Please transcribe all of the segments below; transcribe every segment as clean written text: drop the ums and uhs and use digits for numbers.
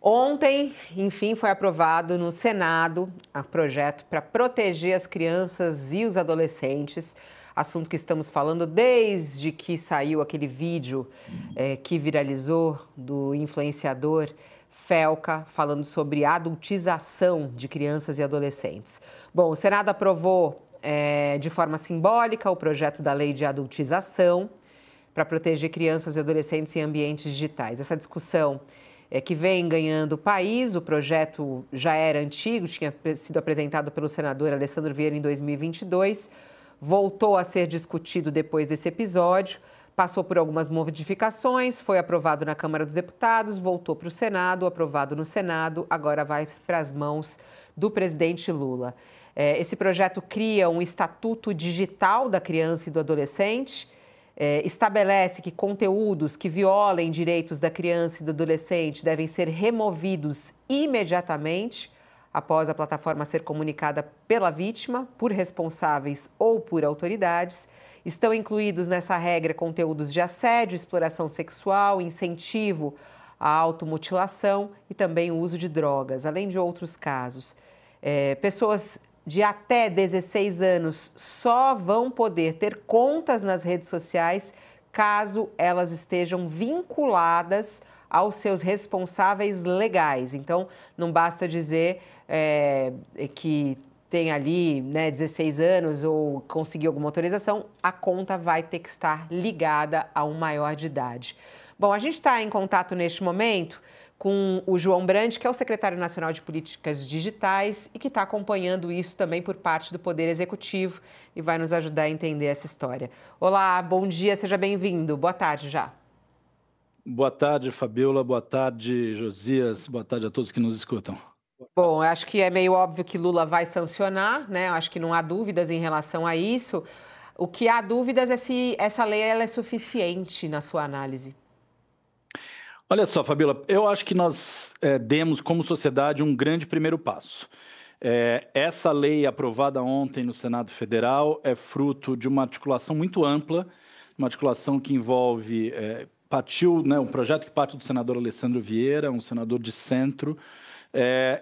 Ontem, enfim, foi aprovado no Senado o projeto para proteger as crianças e os adolescentes, assunto que estamos falando desde que saiu aquele vídeo que viralizou do influenciador Felca, falando sobre adultização de crianças e adolescentes. Bom, o Senado aprovou de forma simbólica o projeto da lei de adultização para proteger crianças e adolescentes em ambientes digitais. Essa discussão que vem ganhando o país. O projeto já era antigo, tinha sido apresentado pelo senador Alessandro Vieira em 2022, voltou a ser discutido depois desse episódio, passou por algumas modificações, foi aprovado na Câmara dos Deputados, voltou para o Senado, aprovado no Senado, agora vai para as mãos do presidente Lula. Esse projeto cria um estatuto digital da criança e do adolescente, estabelece que conteúdos que violem direitos da criança e do adolescente devem ser removidos imediatamente após a plataforma ser comunicada pela vítima, por responsáveis ou por autoridades. Estão incluídos nessa regra conteúdos de assédio, exploração sexual, incentivo à automutilação e também o uso de drogas, além de outros casos. Pessoas de até 16 anos só vão poder ter contas nas redes sociais caso elas estejam vinculadas aos seus responsáveis legais. Então, não basta dizer que tem ali 16 anos ou conseguiu alguma autorização, a conta vai ter que estar ligada a um maior de idade. Bom, a gente está em contato neste momento com o João Brandi, que é o secretário nacional de Políticas Digitais e que está acompanhando isso também por parte do Poder Executivo e vai nos ajudar a entender essa história. Olá, bom dia, seja bem-vindo. Boa tarde já. Boa tarde, Fabiola. Boa tarde, Josias. Boa tarde a todos que nos escutam. Bom, eu acho que é meio óbvio que Lula vai sancionar, né? Eu acho que não há dúvidas em relação a isso. O que há dúvidas é se essa lei ela é suficiente na sua análise. Olha só, Fabiola, eu acho que nós demos como sociedade um grande primeiro passo. Essa lei aprovada ontem no Senado Federal é fruto de uma articulação muito ampla, uma articulação que envolve, um projeto que parte do senador Alessandro Vieira, um senador de centro,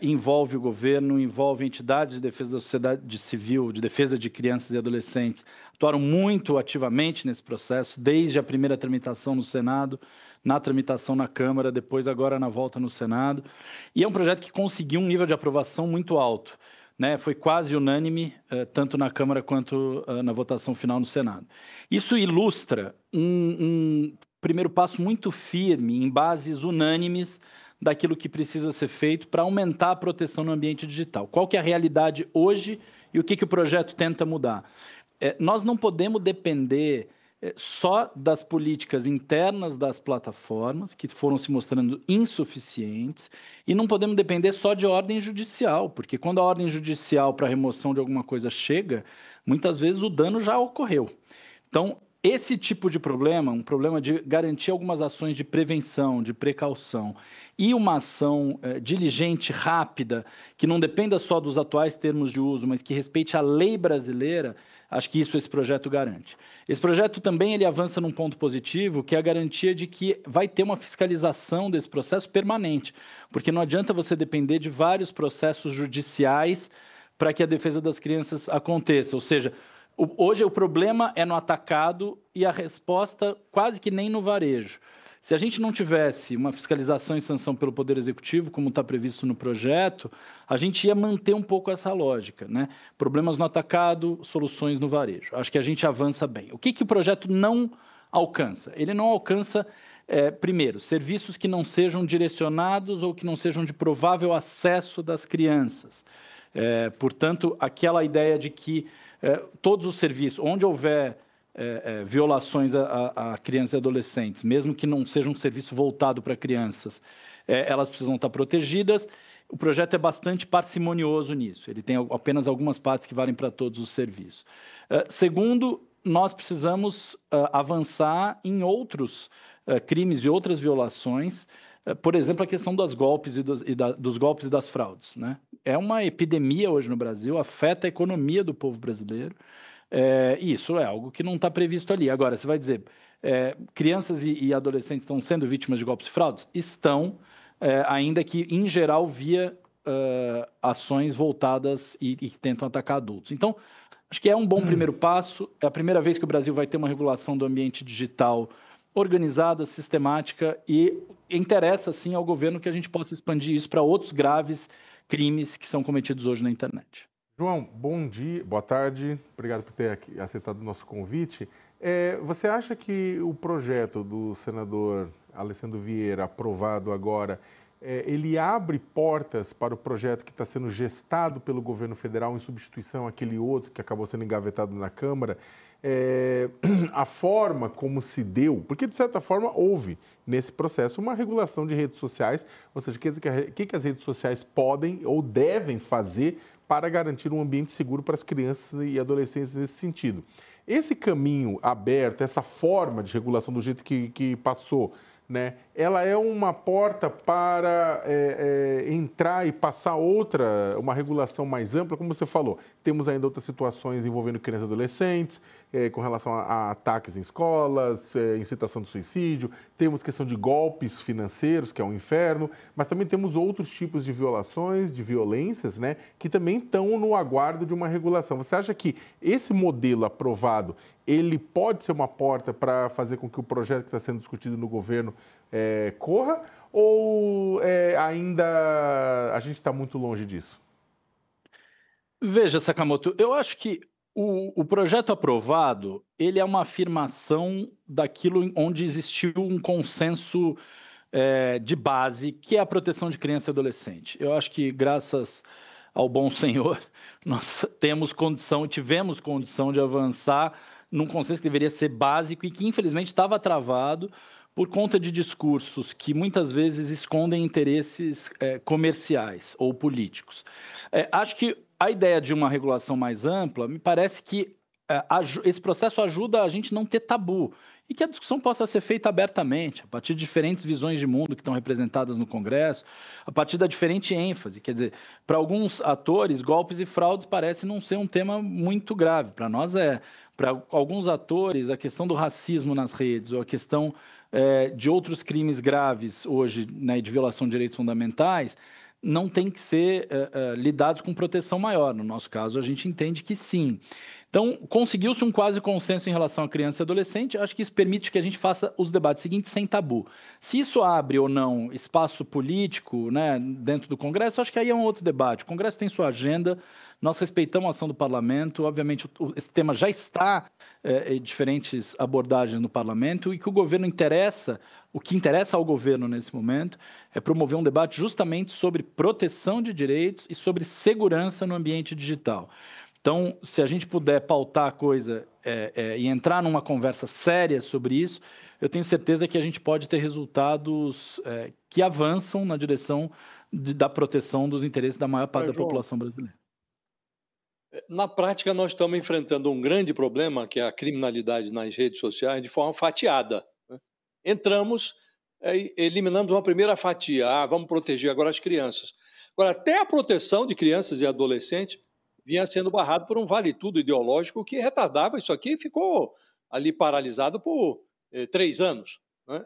envolve o governo, envolve entidades de defesa da sociedade civil, de defesa de crianças e adolescentes, atuaram muito ativamente nesse processo, desde a primeira tramitação no Senado, na tramitação na Câmara, depois agora na volta no Senado. E é um projeto que conseguiu um nível de aprovação muito alto, né? Foi quase unânime, tanto na Câmara quanto na votação final no Senado. Isso ilustra um primeiro passo muito firme, em bases unânimes, daquilo que precisa ser feito para aumentar a proteção no ambiente digital. Qual que é a realidade hoje e o que o projeto tenta mudar? Nós não podemos depender só das políticas internas das plataformas, que foram se mostrando insuficientes, e não podemos depender só de ordem judicial, porque quando a ordem judicial para remoção de alguma coisa chega, muitas vezes o dano já ocorreu. Então, esse tipo de problema, um problema de garantir algumas ações de prevenção, de precaução, e uma ação diligente, rápida, que não dependa só dos atuais termos de uso, mas que respeite a lei brasileira, acho que isso esse projeto garante. Esse projeto também ele avança num ponto positivo, que é a garantia de que vai ter uma fiscalização desse processo permanente, porque não adianta você depender de vários processos judiciais para que a defesa das crianças aconteça, ou seja, hoje o problema é no atacado e a resposta quase que nem no varejo. Se a gente não tivesse uma fiscalização e sanção pelo Poder Executivo, como está previsto no projeto, a gente ia manter um pouco essa lógica, né? Problemas no atacado, soluções no varejo. Acho que a gente avança bem. O que o projeto não alcança? Ele não alcança, primeiro, serviços que não sejam direcionados ou que não sejam de provável acesso das crianças. Portanto, aquela ideia de que todos os serviços, onde houver violações a crianças e adolescentes, mesmo que não seja um serviço voltado para crianças, elas precisam estar protegidas. O projeto é bastante parcimonioso nisso, ele tem apenas algumas partes que valem para todos os serviços. Segundo, nós precisamos avançar em outros crimes e outras violações, por exemplo, a questão dos golpes dos golpes e das fraudes, né? É uma epidemia hoje no Brasil, afeta a economia do povo brasileiro, e isso é algo que não está previsto ali. Agora, você vai dizer, crianças e adolescentes estão sendo vítimas de golpes e fraudes? Estão, ainda que, em geral, via ações voltadas e que tentam atacar adultos. Então, acho que é um bom primeiro passo. É a primeira vez que o Brasil vai ter uma regulação do ambiente digital organizada, sistemática, e interessa, sim, ao governo que a gente possa expandir isso para outros graves crimes que são cometidos hoje na internet. João, bom dia, boa tarde, obrigado por ter aceitado o nosso convite. Você acha que o projeto do senador Alessandro Vieira, aprovado agora, ele abre portas para o projeto que está sendo gestado pelo governo federal em substituição àquele outro que acabou sendo engavetado na Câmara? A forma como se deu, porque de certa forma houve nesse processo uma regulação de redes sociais, ou seja, o que as redes sociais podem ou devem fazer para garantir um ambiente seguro para as crianças e adolescentes nesse sentido. Esse caminho aberto, essa forma de regulação do jeito que passou, né, ela é uma porta para entrar e passar uma regulação mais ampla, como você falou. Temos ainda outras situações envolvendo crianças e adolescentes, com relação a ataques em escolas, incitação de suicídio, temos questão de golpes financeiros, que é um inferno, mas também temos outros tipos de violações, de violências, né, que também estão no aguardo de uma regulação. Você acha que esse modelo aprovado, ele pode ser uma porta para fazer com que o projeto que está sendo discutido no governo corra, ou ainda a gente está muito longe disso? Veja, Sakamoto, eu acho que o projeto aprovado, ele é uma afirmação daquilo onde existiu um consenso de base, que é a proteção de criança e adolescente. Eu acho que, graças ao bom Senhor, nós tivemos condição de avançar num consenso que deveria ser básico e que, infelizmente, estava travado por conta de discursos que muitas vezes escondem interesses comerciais ou políticos. Acho que a ideia de uma regulação mais ampla, me parece que esse processo ajuda a gente não ter tabu e que a discussão possa ser feita abertamente, a partir de diferentes visões de mundo que estão representadas no Congresso, a partir da diferente ênfase. Quer dizer, para alguns atores, golpes e fraudes parece não ser um tema muito grave. Para nós é. Para alguns atores, a questão do racismo nas redes ou a questão de outros crimes graves hoje, né, de violação de direitos fundamentais, não tem que ser lidados com proteção maior. No nosso caso, a gente entende que sim. Então, conseguiu-se um quase consenso em relação à criança e adolescente. Acho que isso permite que a gente faça os debates seguintes sem tabu. Se isso abre ou não espaço político, né, dentro do Congresso, acho que aí é um outro debate. O Congresso tem sua agenda, nós respeitamos a ação do Parlamento. Obviamente, esse tema já está em diferentes abordagens no Parlamento e que o governo o que interessa ao governo nesse momento é promover um debate justamente sobre proteção de direitos e sobre segurança no ambiente digital. Então, se a gente puder pautar a coisa e entrar numa conversa séria sobre isso, eu tenho certeza que a gente pode ter resultados que avançam na direção da proteção dos interesses da maior parte da população brasileira. Na prática, nós estamos enfrentando um grande problema, que é a criminalidade nas redes sociais, de forma fatiada, né? Entramos, eliminamos uma primeira fatia, vamos proteger agora as crianças. Agora, até a proteção de crianças e adolescentes vinha sendo barrado por um vale-tudo ideológico que retardava isso aqui e ficou ali paralisado por 3 anos, né?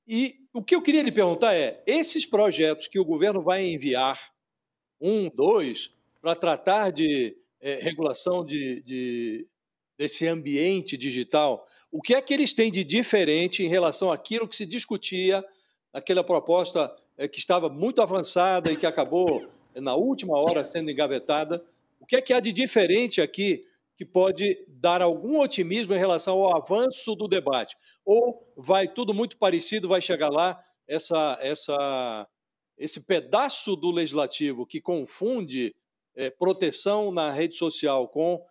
E o que eu queria lhe perguntar esses projetos que o governo vai enviar, 1, 2, para tratar de regulação desse ambiente digital, o que é que eles têm de diferente em relação àquilo que se discutia naquela proposta que estava muito avançada e que acabou, na última hora, sendo engavetada? O que é que há de diferente aqui que pode dar algum otimismo em relação ao avanço do debate? Ou vai tudo muito parecido, vai chegar lá, esse pedaço do legislativo que confunde proteção na rede social com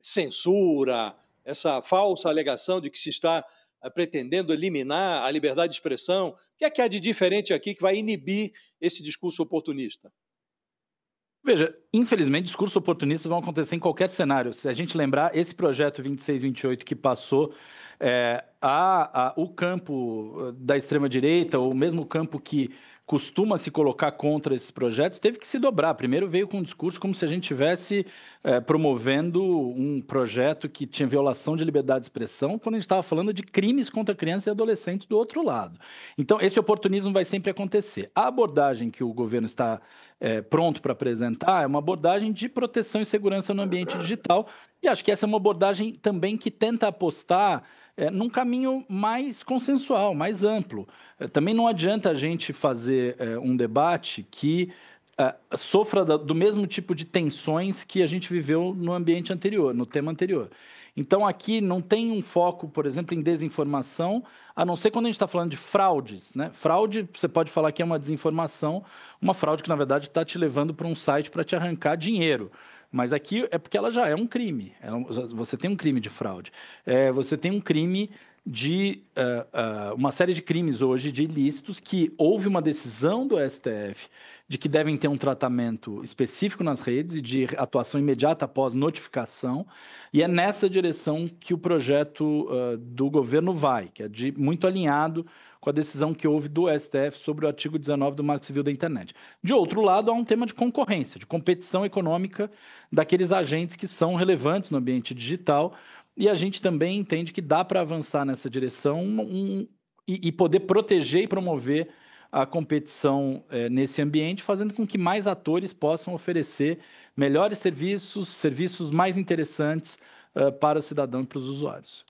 censura, essa falsa alegação de que se está pretendendo eliminar a liberdade de expressão? O que é que há de diferente aqui que vai inibir esse discurso oportunista? Veja, infelizmente, discursos oportunistas vão acontecer em qualquer cenário. Se a gente lembrar, esse projeto 2628 que passou, o campo da extrema-direita, ou mesmo o campo que costuma se colocar contra esses projetos, teve que se dobrar. Primeiro veio com um discurso como se a gente estivesse promovendo um projeto que tinha violação de liberdade de expressão, quando a gente estava falando de crimes contra crianças e adolescentes do outro lado. Então, esse oportunismo vai sempre acontecer. A abordagem que o governo está pronto para apresentar é uma abordagem de proteção e segurança no ambiente digital, e acho que essa é uma abordagem também que tenta apostar num caminho mais consensual, mais amplo. Também não adianta a gente fazer um debate que sofra do mesmo tipo de tensões que a gente viveu no ambiente anterior, no tema anterior. Então, aqui não tem um foco, por exemplo, em desinformação, a não ser quando a gente está falando de fraudes, né? Fraude, você pode falar que é uma desinformação, uma fraude que, na verdade, está te levando para um site para te arrancar dinheiro. Mas aqui é porque ela já é um crime. Você tem um crime de fraude. Você tem um crime de uma série de crimes hoje, de ilícitos, que houve uma decisão do STF de que devem ter um tratamento específico nas redes e de atuação imediata após notificação, e é nessa direção que o projeto do governo vai, que é muito alinhado com a decisão que houve do STF sobre o artigo 19 do Marco Civil da Internet. De outro lado, há um tema de concorrência, de competição econômica daqueles agentes que são relevantes no ambiente digital, e a gente também entende que dá para avançar nessa direção e poder proteger e promover a competição nesse ambiente, fazendo com que mais atores possam oferecer melhores serviços mais interessantes para o cidadão e para os usuários.